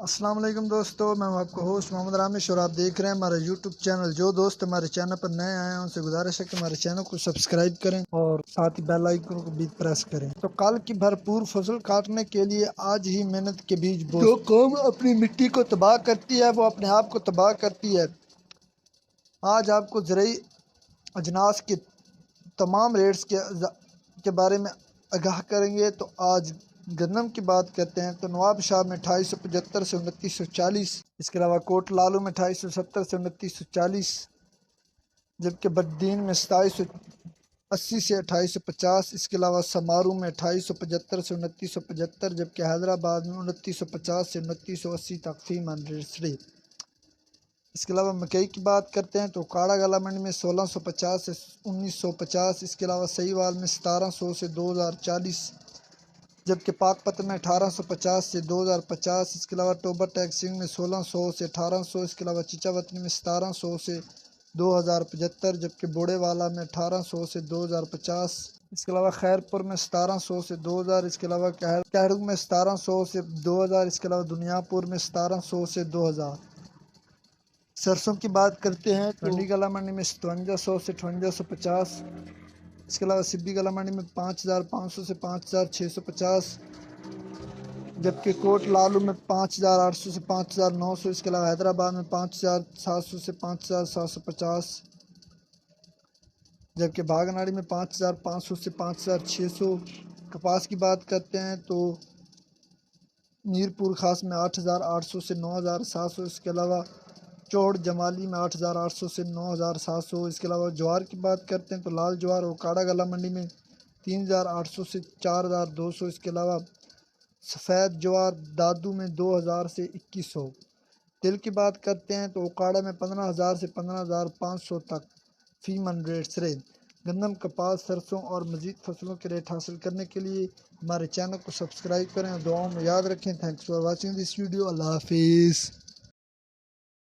अस्सलाम वालेकुम दोस्तों, मैं हूं आपका होस्ट मोहम्मद रामिश और आप देख रहे हैं हमारा यूट्यूब चैनल। जो दोस्त हमारे चैनल पर नए आए हैं उनसे गुजारिश है कि हमारे चैनल को सब्सक्राइब करें और साथ ही बेल आइकन को भी प्रेस करें। तो कल की भरपूर फसल काटने के लिए आज ही मेहनत के बीज बो। जो कौम अपनी मिट्टी को तबाह करती है वो अपने आप को तबाह करती है। आज आपको ज़रूरी अजनास के तमाम रेट्स के बारे में आगाह करेंगे। तो आज गन्नम की बात करते हैं तो नवाबशाह में 2875 से 2940, इसके अलावा कोट लालू में 2870 से 2940, जबकि बद्दीन में 2780 से 2850, इसके अलावा समारू में 2875 से 2975, जबकि हैदराबाद में 2950 से 2980 तक फी मन रेट। इसके अलावा मकई की बात करते हैं तो काड़ा गला मंडी में 1650 से 1950, इसके अलावा सहीवाल में 1700 से 2040, जबकि पाकपत में 1850 से 2050, इसके अलावा टोबर टैक्सिंग में 1600 से 1800, इसके अलावा चिचावतनी में 1700 से 2075, जबकि बोड़ेवाला में 1800 से 2050, इसके अलावा खैरपुर में 1700 से 2000, इसके अलावा कहड़ू में 1700 से 2000, इसके अलावा दुनियापुर में 1700 से 2000। सरसों की बात करते हैं तो मंडी गला मंडी में 5700 से 5850, इसके अलावा सिब्बी गला मंडी में 5500 से 5650, जबकि कोट लालू में 5800 से 5900, इसके अलावा हैदराबाद में 5700 से 5750, जबकि बागनाड़ी में 5500 से 5600। कपास की बात करते हैं तो मीरपुर खास में 8800 से 9700, इसके अलावा चौड़ जमाली में 8800 से 9700, इसके अलावा ज्वार की बात करते हैं तो लाल ज्वार और काड़ा गला मंडी में 3800 से 4200, इसके अलावा सफ़ेद ज्वार दादू में 2000 से 2100। तिल की बात करते हैं तो उकाड़ा में 15000 से 15500 तक फी मन रेट्स रहे। गंदम, कपास, सरसों और मज़ीद फसलों के रेट हासिल करने के लिए हमारे चैनल को सब्सक्राइब करें और दुआओं में याद रखें। Thanks for watching this video. अल्लाह हाफिज़।